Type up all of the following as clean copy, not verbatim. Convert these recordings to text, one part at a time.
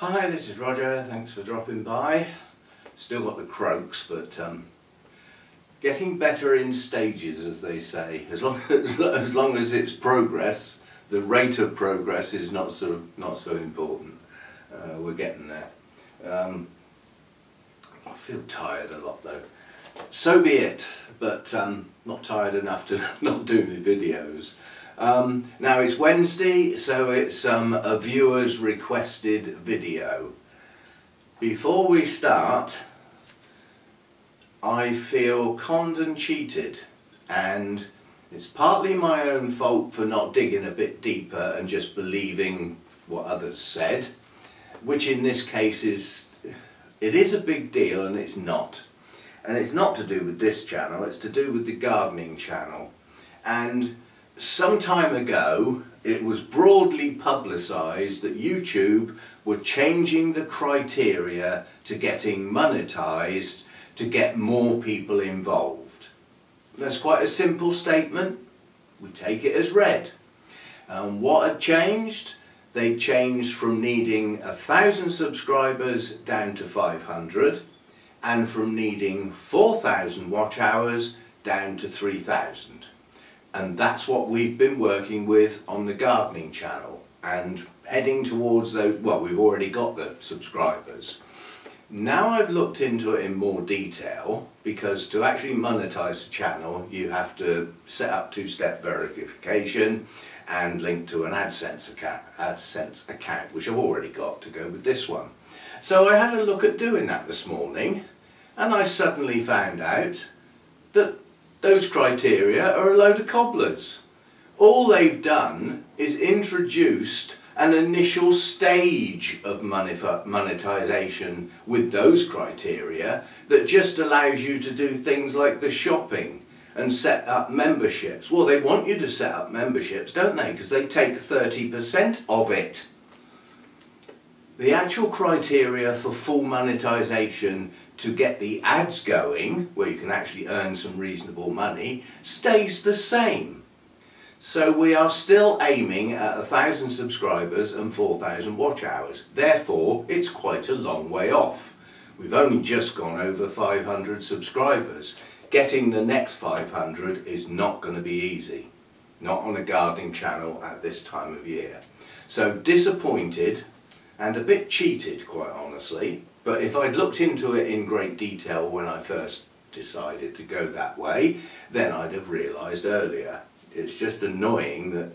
Hi, this is Roger, thanks for dropping by. Still got the croaks, but getting better in stages, as they say. As long as it's progress, the rate of progress is not so important. We're getting there. I feel tired a lot though. So be it, but not tired enough to not do my videos. Now it's Wednesday, so it's a viewer's requested video. Before we start, I feel conned and cheated, and it's partly my own fault for not digging a bit deeper and just believing what others said, which in this case is a big deal, and it's not. And it's not to do with this channel, it's to do with the gardening channel. And some time ago, it was broadly publicised that YouTube were changing the criteria to getting monetised to get more people involved. That's quite a simple statement. We take it as read. And what had changed? They changed from needing 1,000 subscribers down to 500, and from needing 4,000 watch hours down to 3,000. And that's what we've been working with on the gardening channel, and heading towards those. Well, we've already got the subscribers. Now I've looked into it in more detail, because to actually monetize the channel you have to set up two-step verification and link to an AdSense account, which I've already got to go with this one. So I had a look at doing that this morning, and I suddenly found out that those criteria are a load of cobblers. All they've done is introduced an initial stage of monetization with those criteria that just allows you to do things like the shopping and set up memberships. Well, they want you to set up memberships, don't they? Because they take 30% of it. The actual criteria for full monetization to get the ads going, where you can actually earn some reasonable money, stays the same. So we are still aiming at 1,000 subscribers and 4,000 watch hours. Therefore, it's quite a long way off. We've only just gone over 500 subscribers. Getting the next 500 is not going to be easy. Not on a gardening channel at this time of year. So disappointed and a bit cheated, quite honestly. But if I'd looked into it in great detail when I first decided to go that way, then I'd have realised earlier. It's just annoying that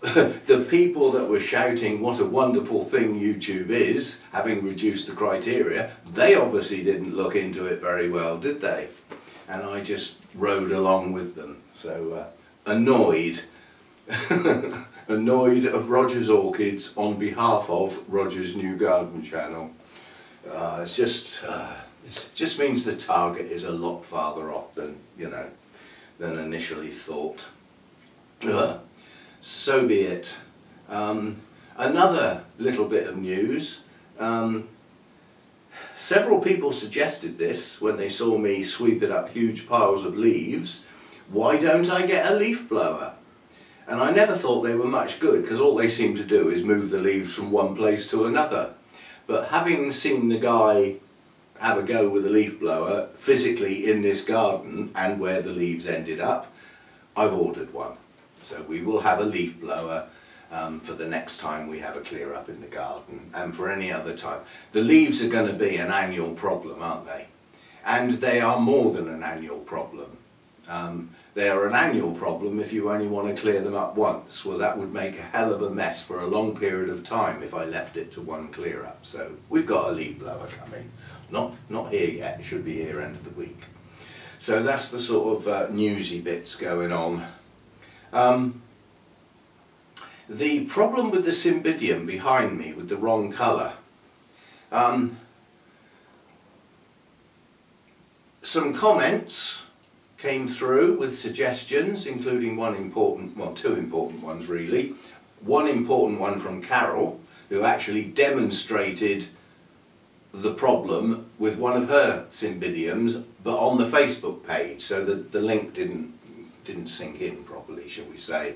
the people that were shouting what a wonderful thing YouTube is, having reduced the criteria, they obviously didn't look into it very well, did they? And I just rode along with them. So annoyed. Annoyed of Roger's Orchids on behalf of Roger's new garden channel. It just means the target is a lot farther off than, than initially thought. So be it. Another little bit of news. Several people suggested this when they saw me sweeping up huge piles of leaves. Why don't I get a leaf blower? And I never thought they were much good, because all they seem to do is move the leaves from one place to another. But having seen the guy have a go with a leaf blower physically in this garden and where the leaves ended up, I've ordered one. So we will have a leaf blower for the next time we have a clear up in the garden, and for any other time. The leaves are going to be an annual problem, aren't they? And they are more than an annual problem. They are an annual problem if you only want to clear them up once. Well, that would make a hell of a mess for a long period of time if I left it to one clear up. So we've got a leaf blower coming. Not here yet, it should be here end of the week. So that's the sort of newsy bits going on. The problem with the Cymbidium behind me with the wrong colour. Some comments came through with suggestions, including two important ones really. One important one from Carol, who actually demonstrated the problem with one of her Cymbidiums, but on the Facebook page, so that the link didn't didn't sink in properly, shall we say.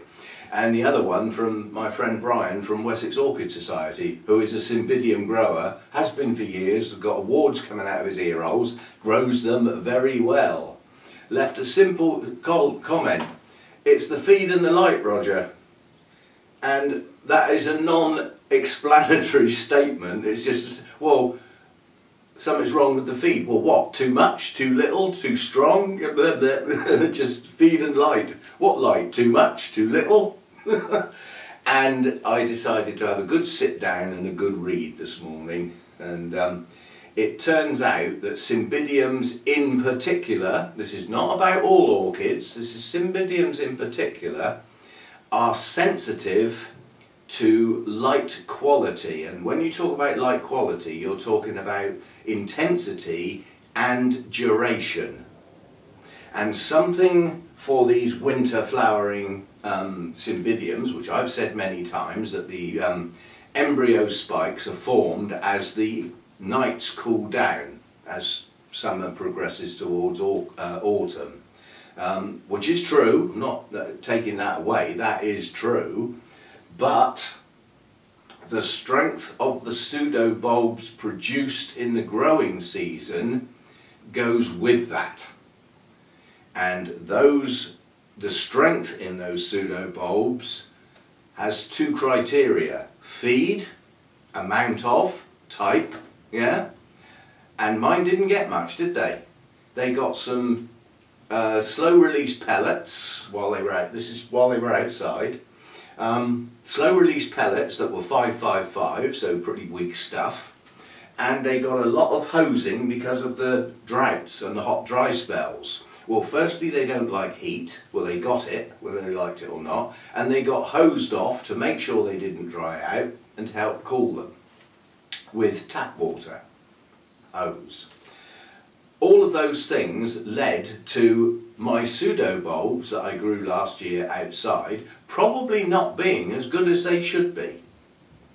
And the other one from my friend Brian from Wessex Orchid Society, who is a Cymbidium grower, has been for years, has got awards coming out of his ear holes, grows them very well. Left a simple comment: it's the feed and the light, Roger. And that is a non-explanatory statement. It's just, well, something's wrong with the feed. Well, what? Too much? Too little? Too strong? Just feed and light. What light? Too much? Too little? And I decided to have a good sit down and a good read this morning. And it turns out that Cymbidiums in particular, this is not about all orchids, this is Cymbidiums in particular, are sensitive to light quality. And when you talk about light quality, you're talking about intensity and duration. And something for these winter flowering Cymbidiums, which I've said many times, that the embryo spikes are formed as the nights cool down, as summer progresses towards autumn. Which is true, not taking that away, that is true, but the strength of the pseudobulbs produced in the growing season goes with that. And the strength in those pseudobulbs has two criteria: feed, amount of, type, yeah? And mine didn't get much, did they? They got some slow release pellets while they were out. This is while they were outside. Slow release pellets that were 555, so pretty weak stuff. And they got a lot of hosing because of the droughts and the hot dry spells. Well, firstly, they don't like heat. Well, they got it, whether they liked it or not. And they got hosed off to make sure they didn't dry out and to help cool them with tap water hose. All of those things led to my pseudobulbs that I grew last year outside probably not being as good as they should be.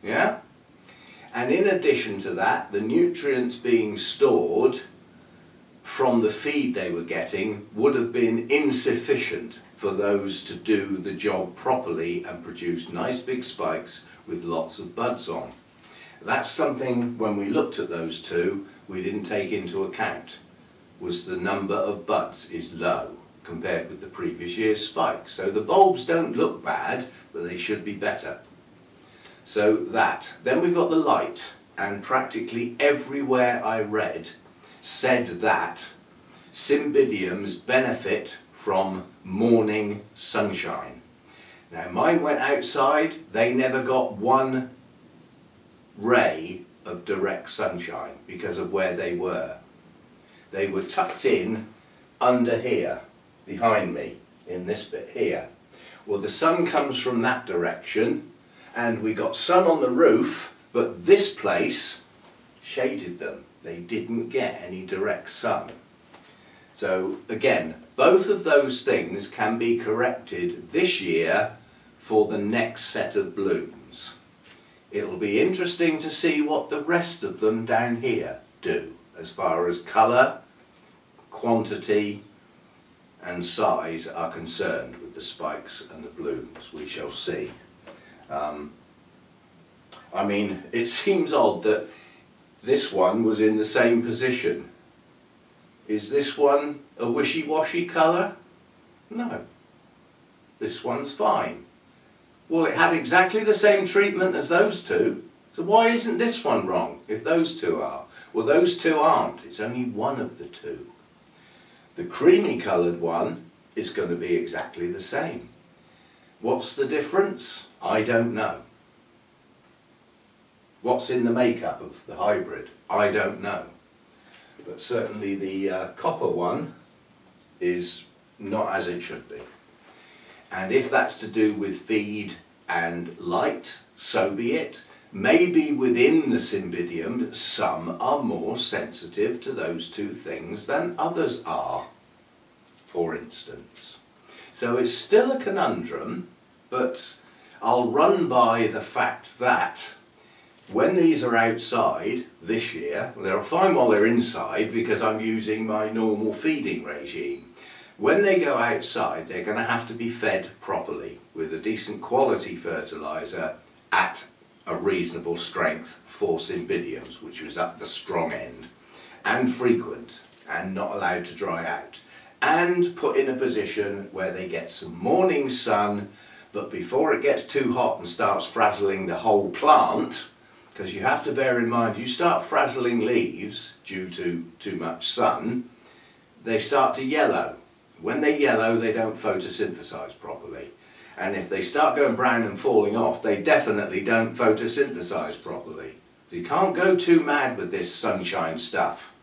Yeah? And in addition to that, the nutrients being stored from the feed they were getting would have been insufficient for those to do the job properly and produce nice big spikes with lots of buds on. That's something, when we looked at those two, we didn't take into account, was the number of buds is low compared with the previous year's spikes. So the bulbs don't look bad, but they should be better. So that. Then we've got the light, and practically everywhere I read said that Cymbidiums benefit from morning sunshine. Now mine went outside, they never got one ray of direct sunshine because of where they were. They were tucked in under here, behind me, in this bit here. Well, the sun comes from that direction, and we got sun on the roof, but this place shaded them. They didn't get any direct sun. So again, both of those things can be corrected this year for the next set of blooms. It'll be interesting to see what the rest of them down here do as far as colour, quantity and size are concerned with the spikes and the blooms. We shall see. I mean, it seems odd that this one was in the same position. Is this one a wishy-washy colour? No. This one's fine. Well, it had exactly the same treatment as those two, so why isn't this one wrong if those two are? Well, those two aren't. It's only one of the two. The creamy coloured one is going to be exactly the same. What's the difference? I don't know. What's in the makeup of the hybrid? I don't know. But certainly the copper one is not as it should be. And if that's to do with feed and light, so be it. Maybe within the Cymbidium, some are more sensitive to those two things than others are, for instance. So it's still a conundrum, but I'll run by the fact that when these are outside this year, they're fine while they're inside because I'm using my normal feeding regime. When they go outside, they're going to have to be fed properly with a decent quality fertiliser at a reasonable strength for Cymbidiums, which was at the strong end, and frequent, and not allowed to dry out, and put in a position where they get some morning sun, but before it gets too hot and starts frazzling the whole plant, because you have to bear in mind, you start frazzling leaves due to too much sun, they start to yellow. When they yellow, they don't photosynthesize properly. And if they start going brown and falling off, they definitely don't photosynthesize properly. So you can't go too mad with this sunshine stuff.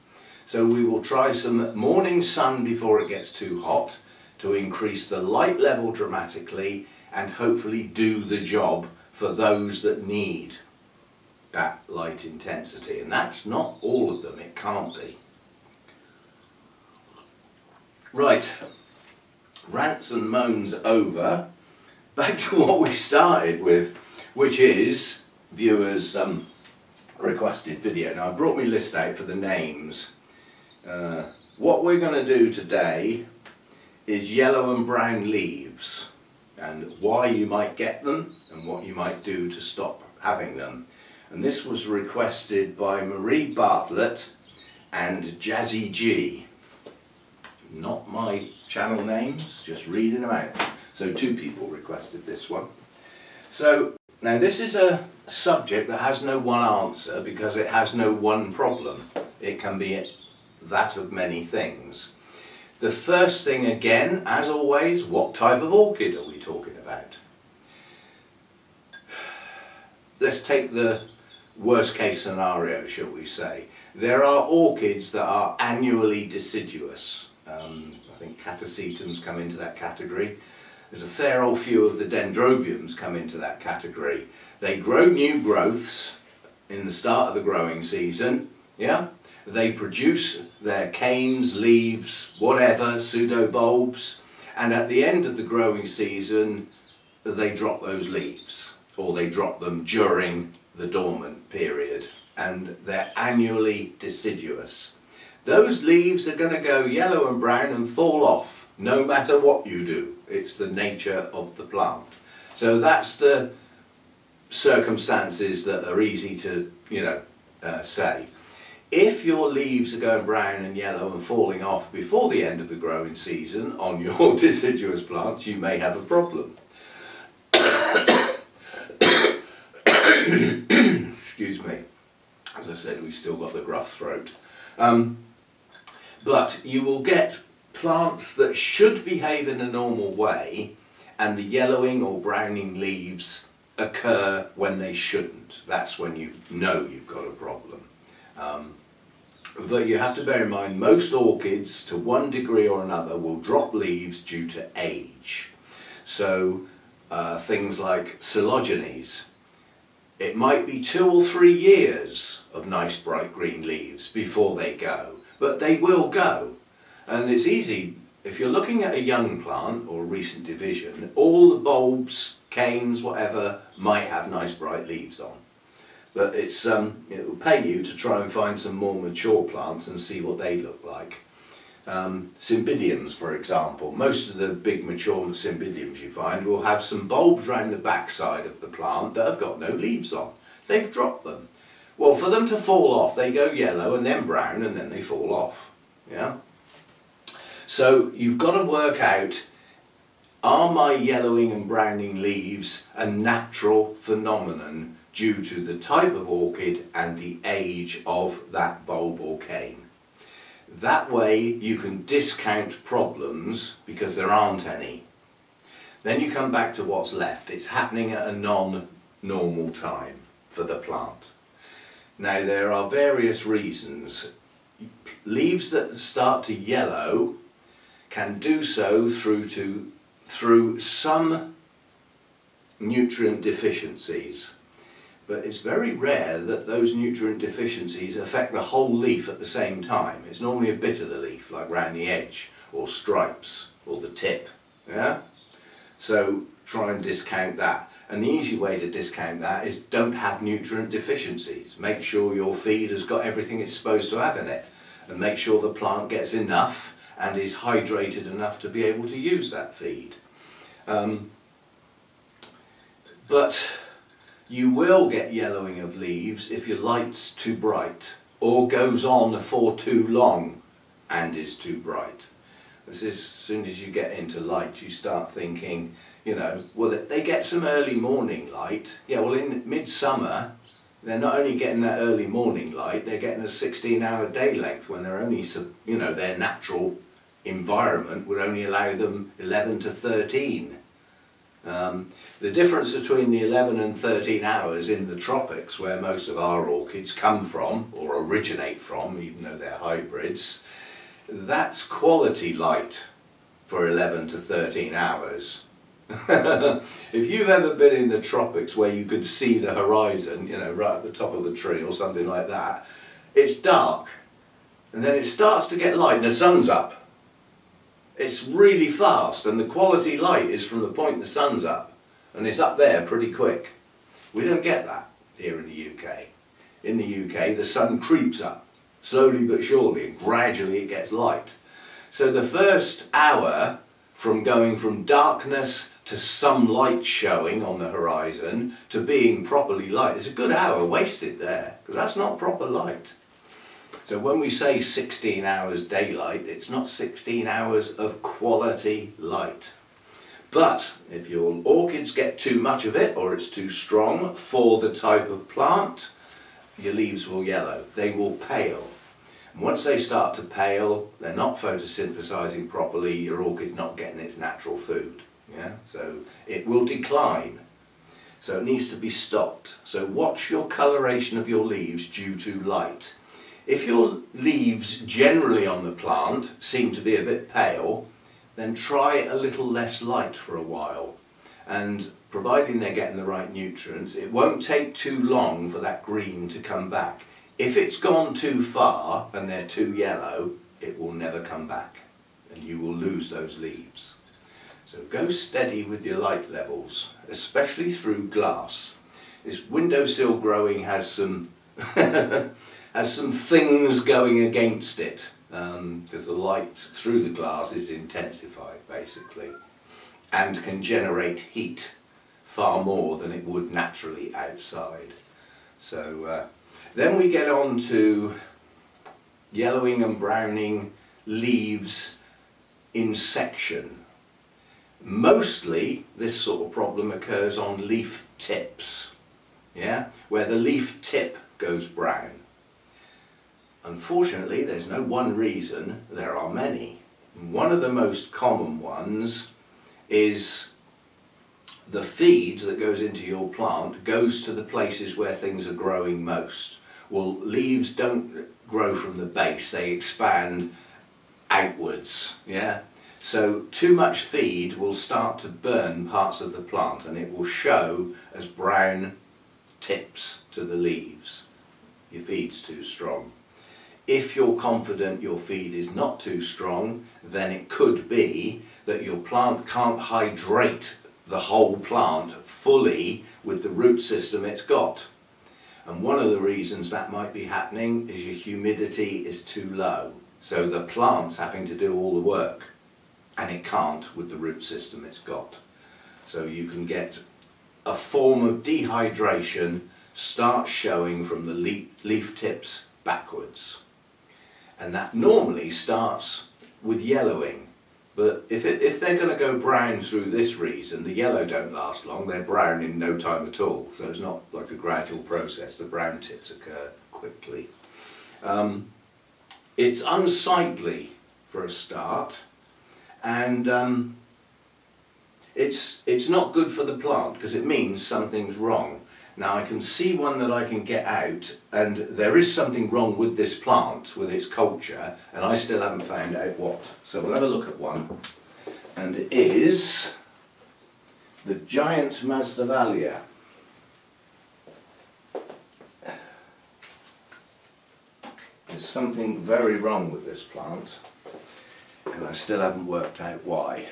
So we will try some morning sun before it gets too hot to increase the light level dramatically and hopefully do the job for those that need that light intensity. And that's not all of them, it can't be. Right, rants and moans over. Back to what we started with, which is viewers' requested video. Now I brought my list out for the names. What we're going to do today is yellow and brown leaves, and why you might get them and what you might do to stop having them. And this was requested by Marie Bartlett and Jazzy G. Not my channel names, just reading them out. So two people requested this one. So now this is a subject that has no one answer because it has no one problem. It can be that of many things. The first thing again, as always, what type of orchid are we talking about? Let's take the worst case scenario, shall we say. There are orchids that are annually deciduous. I think Catasetums come into that category. There's a fair old few of the Dendrobiums come into that category. They grow new growths in the start of the growing season, yeah? They produce their canes, leaves, whatever, pseudobulbs, and at the end of the growing season they drop those leaves, or they drop them during the dormant period, and they're annually deciduous. Those leaves are going to go yellow and brown and fall off, no matter what you do. It's the nature of the plant. So that's the circumstances that are easy to, say. If your leaves are going brown and yellow and falling off before the end of the growing season on your deciduous plants, you may have a problem. Excuse me. As I said, we've still got the gruff throat. But you will get plants that should behave in a normal way, and the yellowing or browning leaves occur when they shouldn't. That's when you know you've got a problem. But you have to bear in mind, most orchids, to one degree or another, will drop leaves due to age. So things like cotyledons, it might be 2 or 3 years of nice bright green leaves before they go. But they will go, and it's easy. If you're looking at a young plant or a recent division, all the bulbs, canes, whatever, might have nice bright leaves on. But it will pay you to try and find some more mature plants and see what they look like. Cymbidiums, for example, most of the big mature Cymbidiums you find will have some bulbs around the back side of the plant that have got no leaves on. They've dropped them. Well, for them to fall off, they go yellow and then brown and then they fall off. Yeah. So you've got to work out, are my yellowing and browning leaves a natural phenomenon due to the type of orchid and the age of that bulb or cane? That way you can discount problems because there aren't any. Then you come back to what's left. It's happening at a non-normal time for the plant. Now there are various reasons. Leaves that start to yellow can do so through some nutrient deficiencies, but it's very rare that those nutrient deficiencies affect the whole leaf at the same time. It's normally a bit of the leaf, like round the edge or stripes or the tip. Yeah? So try and discount that. And the easy way to discount that is don't have nutrient deficiencies. Make sure your feed has got everything it's supposed to have in it, and make sure the plant gets enough and is hydrated enough to be able to use that feed. But you will get yellowing of leaves if your light's too bright or goes on for too long and is too bright. This is, as soon as you get into light, you start thinking, you know, well, they get some early morning light. Yeah, well, in midsummer, they're not only getting that early morning light, they're getting a 16-hour day length when they're only, you know, their natural environment would only allow them 11 to 13. The difference between the 11 and 13 hours in the tropics, where most of our orchids come from, or originate from, even though they're hybrids, that's quality light for 11 to 13 hours. If you've ever been in the tropics where you could see the horizon, you know, right at the top of the tree or something like that, it's dark, and then it starts to get light and the sun's up. It's really fast, and the quality light is from the point the sun's up, and it's up there pretty quick. We don't get that here in the UK. In the UK, the sun creeps up, slowly but surely, and gradually it gets light. So the first hour, from going from darkness to some light showing on the horizon, to being properly light, is a good hour wasted there, because that's not proper light. So when we say 16 hours daylight, it's not 16 hours of quality light. But if your orchids get too much of it, or it's too strong for the type of plant, your leaves will yellow. They will pale. And once they start to pale, they're not photosynthesizing properly, your orchid's not getting its natural food. Yeah? So it will decline. So it needs to be stopped. So watch your coloration of your leaves due to light. If your leaves generally on the plant seem to be a bit pale, then try a little less light for a while. And providing they're getting the right nutrients, it won't take too long for that green to come back. If it's gone too far and they're too yellow, it will never come back, and you will lose those leaves. So go steady with your light levels, especially through glass. This windowsill growing has some has some things going against it, because the light through the glass is intensified basically, and can generate heat far more than it would naturally outside. So then we get on to yellowing and browning leaves in section. Mostly this sort of problem occurs on leaf tips, yeah, where the leaf tip goes brown. Unfortunately, there's no one reason, there are many. One of the most common ones is the feed that goes into your plant goes to the places where things are growing most. Well, leaves don't grow from the base, they expand outwards, yeah? So too much feed will start to burn parts of the plant, and it will show as brown tips to the leaves. Your feed's too strong. If you're confident your feed is not too strong, then it could be that your plant can't hydrate the whole plant fully with the root system it's got. And one of the reasons that might be happening is your humidity is too low. So the plant's having to do all the work, and it can't with the root system it's got. So you can get a form of dehydration start showing from the leaf tips backwards. And that normally starts with yellowing. But if they're going to go brown through this reason, the yellow don't last long, they're brown in no time at all. So it's not like a gradual process, the brown tips occur quickly. It's unsightly for a start, and it's not good for the plant because it means something's wrong. Now I can see one that I can get out, and there is something wrong with this plant, with its culture, and I still haven't found out what. So we'll have a look at one, and it is the giant Masdevallia. There's something very wrong with this plant, and I still haven't worked out why.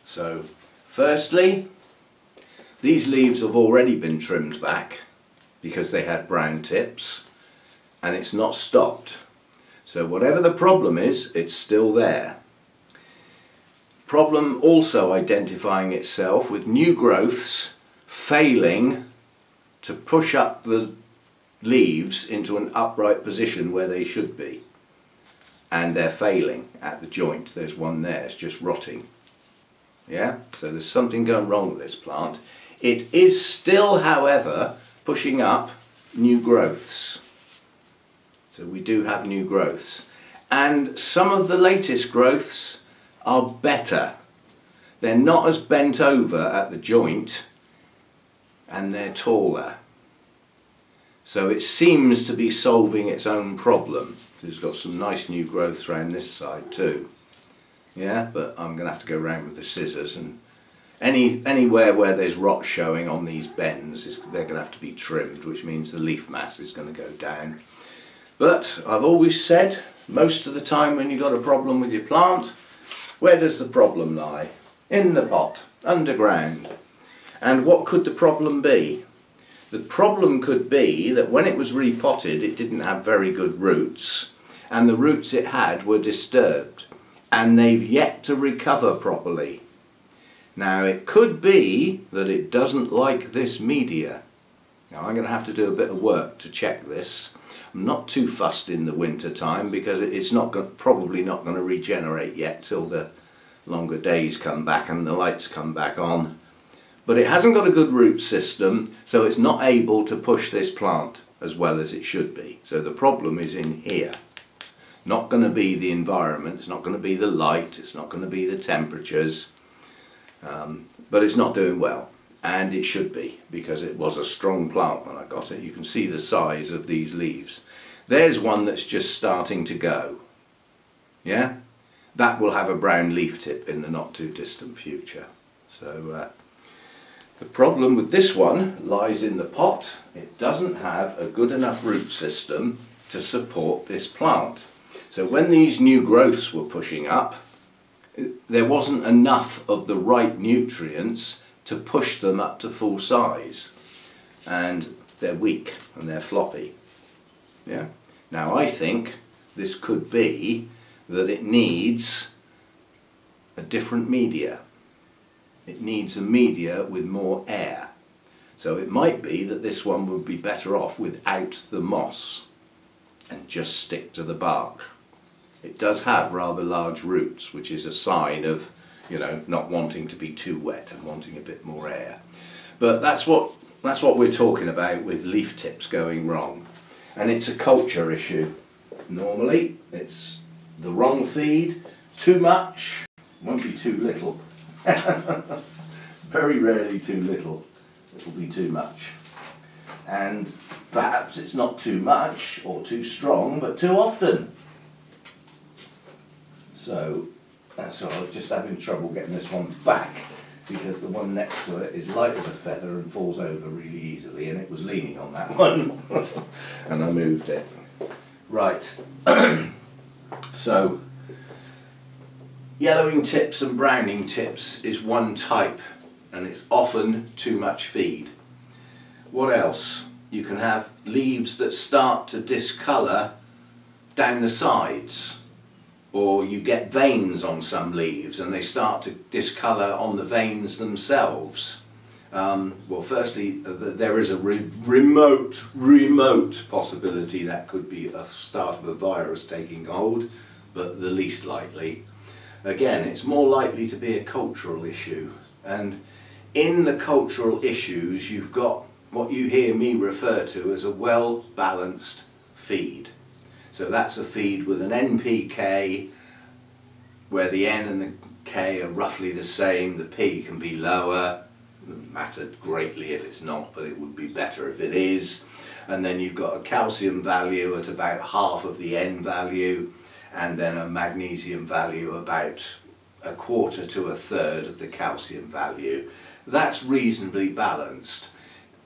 So firstly, these leaves have already been trimmed back because they had brown tips, and it's not stopped. So whatever the problem is, it's still there. Problem also identifying itself with new growths failing to push up the leaves into an upright position where they should be. And they're failing at the joint. There's one there, it's just rotting. Yeah, so there's something going wrong with this plant. It is still, however, pushing up new growths. So we do have new growths. And some of the latest growths are better. They're not as bent over at the joint and they're taller. So it seems to be solving its own problem. So it's got some nice new growths around this side too. Yeah, but I'm going to have to go around with the scissors, and anywhere where there's rot showing on these bends, they're going to have to be trimmed, which means the leaf mass is going to go down. But I've always said, most of the time when you've got a problem with your plant, where does the problem lie? In the pot, underground. And what could the problem be? The problem could be that when it was repotted, it didn't have very good roots, and the roots it had were disturbed, and they've yet to recover properly. Now it could be that it doesn't like this media. Now I'm going to have to do a bit of work to check this. I'm not too fussed in the winter time because it's probably not going to regenerate yet till the longer days come back and the lights come back on. But it hasn't got a good root system, so it's not able to push this plant as well as it should be. So the problem is in here. Not going to be the environment, it's not going to be the light, it's not going to be the temperatures, but it's not doing well. And it should be, because it was a strong plant when I got it. You can see the size of these leaves. There's one that's just starting to go. Yeah? That will have a brown leaf tip in the not too distant future. So the problem with this one lies in the pot. It doesn't have a good enough root system to support this plant. So when these new growths were pushing up, there wasn't enough of the right nutrients to push them up to full size. And they're weak and they're floppy. Yeah. Now I think this could be that it needs a different media. It needs a media with more air. So it might be that this one would be better off without the moss and just stick to the bark. It does have rather large roots, which is a sign of, you know, not wanting to be too wet and wanting a bit more air. But that's what we're talking about with leaf tips going wrong. And it's a culture issue. Normally it's the wrong feed, too much, won't be too little. Very rarely too little, it will be too much. And perhaps it's not too much or too strong, but too often. So I'm just having trouble getting this one back because the one next to it is light as a feather and falls over really easily, and it was leaning on that one and I moved it. Right, so yellowing tips and browning tips is one type, and it's often too much feed. What else? You can have leaves that start to discolour down the sides, or you get veins on some leaves and they start to discolour on the veins themselves. Well, firstly, there is a remote possibility that could be a start of a virus taking hold, but the least likely. Again, it's more likely to be a cultural issue, and in the cultural issues you've got what you hear me refer to as a well-balanced feed. So that's a feed with an NPK where the N and the K are roughly the same, the P can be lower, doesn't matter greatly if it's not, but it would be better if it is. And then you've got a calcium value at about half of the N value, and then a magnesium value about a quarter to a third of the calcium value. That's reasonably balanced.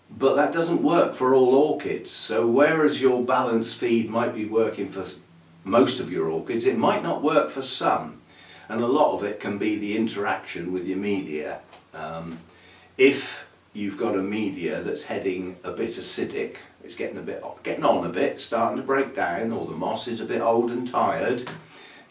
But that doesn't work for all orchids. So whereas your balanced feed might be working for most of your orchids, it might not work for some. And a lot of it can be the interaction with your media. If you've got a media that's heading a bit acidic, it's getting on a bit, starting to break down, or the moss is a bit old and tired,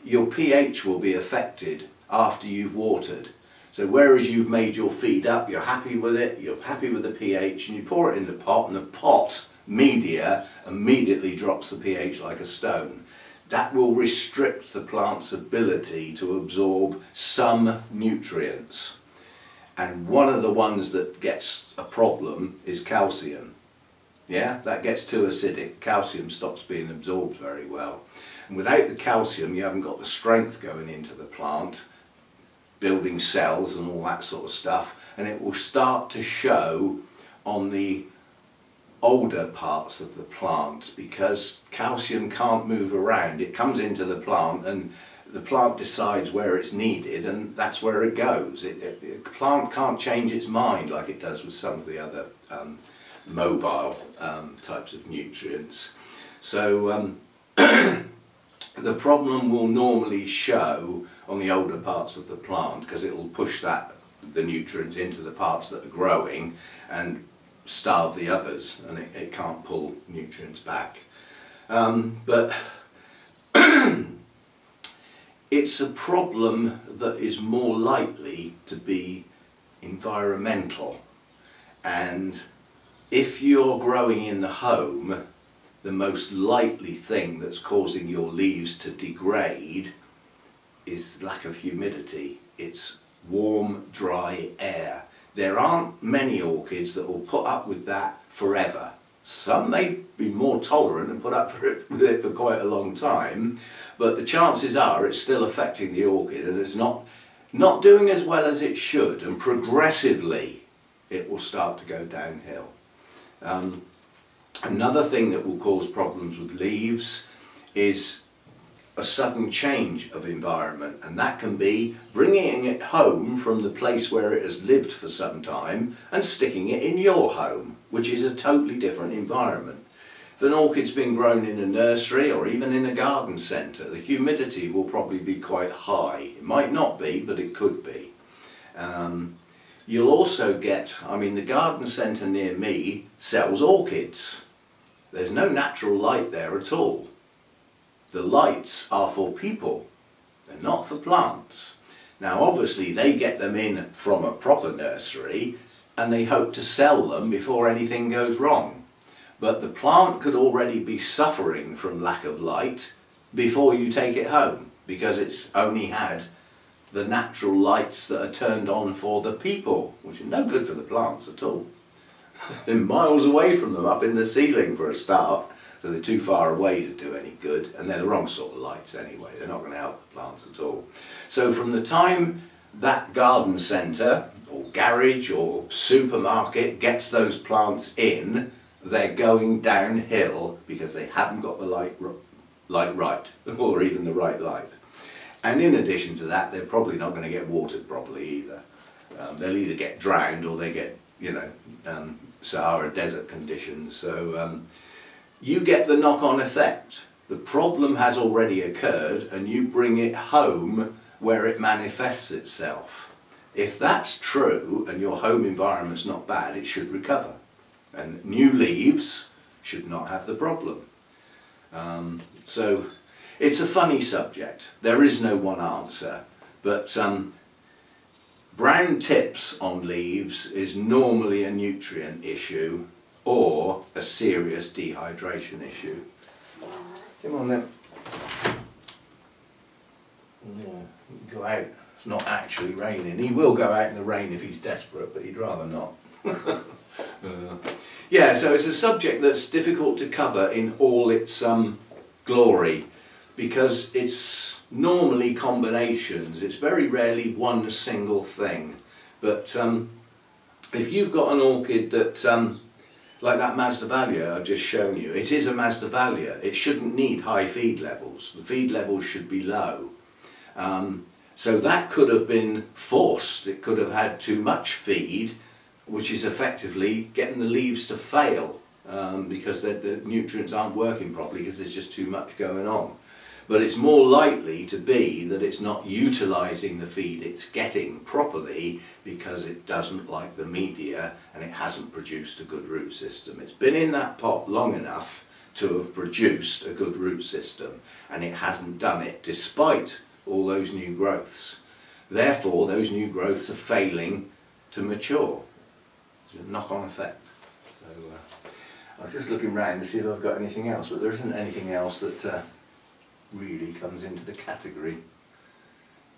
your pH will be affected. after you've watered. So whereas you've made your feed up, you're happy with it, you're happy with the pH, and you pour it in the pot, and the pot media immediately drops the pH like a stone. That will restrict the plant's ability to absorb some nutrients. And one of the ones that gets a problem is calcium. Yeah, that gets too acidic. Calcium stops being absorbed very well. And without the calcium, you haven't got the strength going into the plant, building cells and all that sort of stuff. And it will start to show on the older parts of the plant, because calcium can't move around. It comes into the plant and the plant decides where it's needed, and that's where it goes. The plant can't change its mind like it does with some of the other mobile types of nutrients. So the problem will normally show on the older parts of the plant, because it will push the nutrients into the parts that are growing and starve the others, and it can't pull nutrients back. But it's a problem that is more likely to be environmental, and if you're growing in the home, the most likely thing that's causing your leaves to degrade is lack of humidity. It's warm, dry air. There aren't many orchids that will put up with that forever. Some may be more tolerant and put up with it for quite a long time, but the chances are it's still affecting the orchid, and it's not doing as well as it should, and progressively it will start to go downhill. Another thing that will cause problems with leaves is a sudden change of environment, and that can be bringing it home from the place where it has lived for some time and sticking it in your home, which is a totally different environment. If an orchid's been grown in a nursery or even in a garden centre, the humidity will probably be quite high. It might not be, but it could be. You'll also get, the garden centre near me sells orchids. There's no natural light there at all. The lights are for people, they're not for plants. Now obviously they get them in from a proper nursery and they hope to sell them before anything goes wrong. But the plant could already be suffering from lack of light before you take it home, because it's only had the natural lights that are turned on for the people, which are no good for the plants at all. They're miles away from them, up in the ceiling for a start. So they're too far away to do any good, and they're the wrong sort of lights anyway. They're not going to help the plants at all. So from the time that garden centre or garage or supermarket gets those plants in, they're going downhill because they haven't got the light right, or even the right light. And in addition to that, they're probably not going to get watered properly either. They'll either get drowned or they get, Sahara desert conditions. So you get the knock-on effect. The problem has already occurred and you bring it home where it manifests itself. If that's true and your home environment's not bad, it should recover. And new leaves should not have the problem. So it's a funny subject. There is no one answer. But brown tips on leaves is normally a nutrient issue or a serious dehydration issue. Come on then. Yeah, go out. It's not actually raining. He will go out in the rain if he's desperate, but he'd rather not. Yeah, so it's a subject that's difficult to cover in all its glory, because it's normally combinations. It's very rarely one single thing. But if you've got an orchid that like that Masdevallia I've just shown you, it is a Masdevallia. It shouldn't need high feed levels. The feed levels should be low. So that could have been forced. It could have had too much feed, which is effectively getting the leaves to fail because the nutrients aren't working properly because there's just too much going on. But it's more likely to be that it's not utilising the feed it's getting properly because it doesn't like the media and it hasn't produced a good root system. It's been in that pot long enough to have produced a good root system, and it hasn't done it despite all those new growths. Therefore, those new growths are failing to mature. It's a knock-on effect. So I was just looking around to see if I've got anything else, but there isn't anything else that really comes into the category.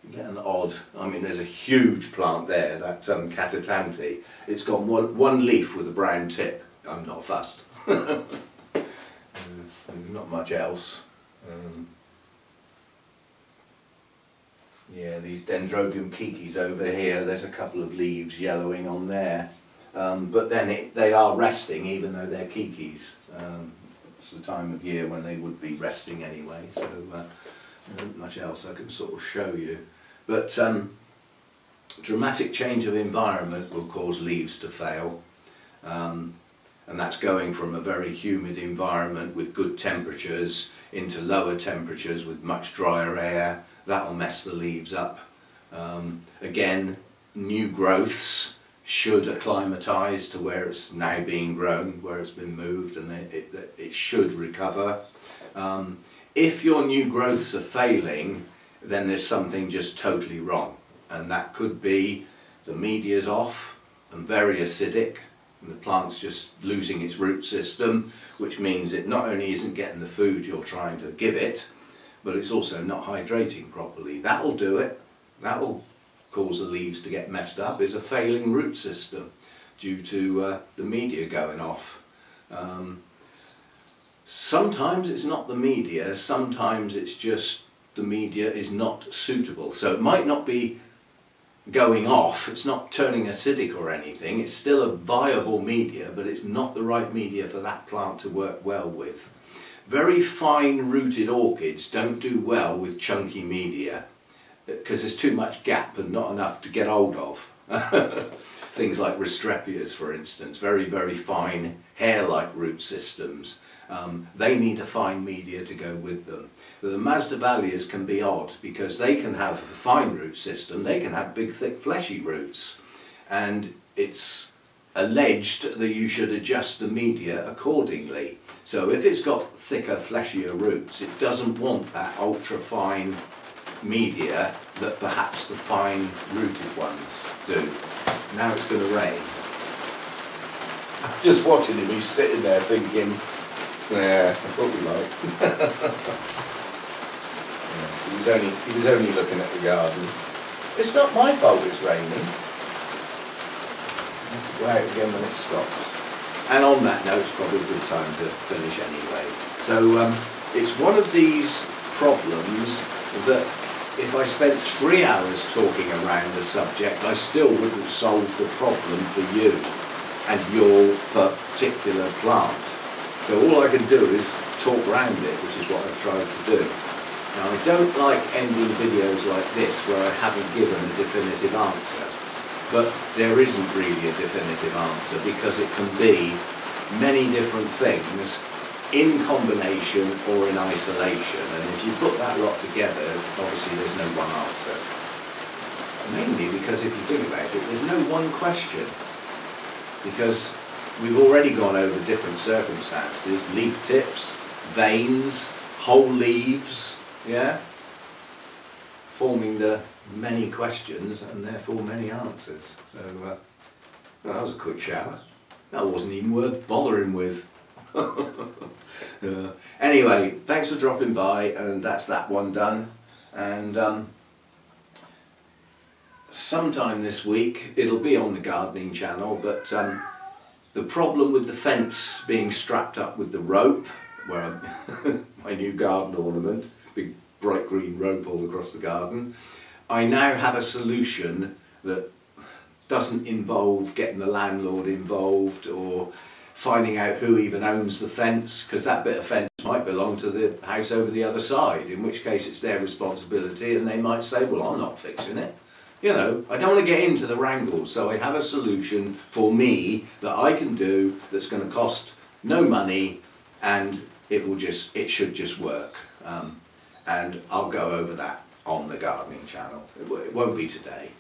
You get an odd, I mean, there's a huge plant there, that Catatanti. It's got one leaf with a brown tip. I'm not fussed. There's not much else. Yeah, these Dendrobium kikis over here, there's a couple of leaves yellowing on there. But then they are resting, even though they're kikis. It's the time of year when they would be resting anyway, so there isn't much else I can sort of show you. But dramatic change of environment will cause leaves to fail. And that's going from a very humid environment with good temperatures into lower temperatures with much drier air. That'll mess the leaves up. Again, new growths should acclimatise to where it's now being grown, where it's been moved, and it should recover. If your new growths are failing, then there's something just totally wrong, and that could be the media's off and very acidic, and the plant's just losing its root system, which means it not only isn't getting the food you're trying to give it, but it's also not hydrating properly. That'll do it. That'll cause the leaves to get messed up, is a failing root system due to the media going off. Sometimes it's not the media, sometimes it's just the media is not suitable. So it might not be going off, it's not turning acidic or anything, it's still a viable media, but it's not the right media for that plant to work well with. Very fine rooted orchids don't do well with chunky media because there's too much gap and not enough to get hold of. Things like Restrepias, for instance, very, very fine hair-like root systems. They need a fine media to go with them. But the Masdevallias can be odd because they can have a fine root system, they can have big, thick, fleshy roots, and it's alleged that you should adjust the media accordingly. So if it's got thicker, fleshier roots, it doesn't want that ultra-fine media that perhaps the fine rooted ones do. Now it's going to rain. I'm just watching him, he's sitting there thinking, yeah, I thought we might. Yeah, he was only looking at the garden. It's not my fault it's raining. I have to go out again when it stops. And on that note, it's probably a good time to finish anyway. So it's one of these problems that if I spent 3 hours talking around the subject, I still wouldn't solve the problem for you and your particular plant. So all I can do is talk around it, which is what I've tried to do. Now I don't like ending videos like this where I haven't given a definitive answer. But there isn't really a definitive answer because it can be many different things in combination or in isolation, and if you put that lot together, obviously there's no one answer. Mainly because if you think about it, there's no one question, because we've already gone over different circumstances, leaf tips, veins, whole leaves, yeah, forming the many questions and therefore many answers. So well, that was a quick shower. That wasn't even worth bothering with. Anyway, thanks for dropping by, and that's that one done. And sometime this week it'll be on the gardening channel, but the problem with the fence being strapped up with the rope, where my new garden ornament, big bright green rope all across the garden, I now have a solution that doesn't involve getting the landlord involved or finding out who even owns the fence, because that bit of fence might belong to the house over the other side, in which case it's their responsibility and they might say, well, I'm not fixing it. You know, I don't want to get into the wrangles, so I have a solution for me that I can do that's going to cost no money, and it should just work. And I'll go over that on the gardening channel. It won't be today.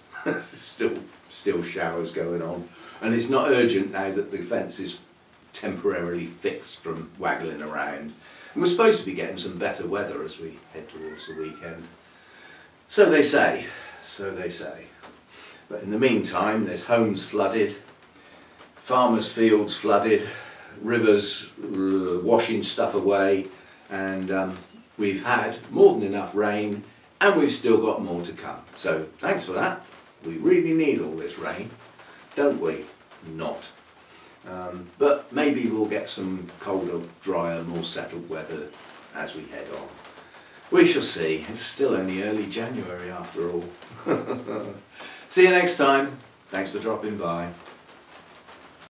still showers going on, and it's not urgent now that the fence is temporarily fixed from waggling around. And we're supposed to be getting some better weather as we head towards the weekend. So they say. so they say. But in the meantime, there's homes flooded, farmers' fields flooded, rivers washing stuff away, and we've had more than enough rain, and we've still got more to come. So thanks for that. We really need all this rain, don't we? Not. But maybe we'll get some colder, drier, more settled weather as we head on. We shall see. It's still only early January after all. See you next time. Thanks for dropping by.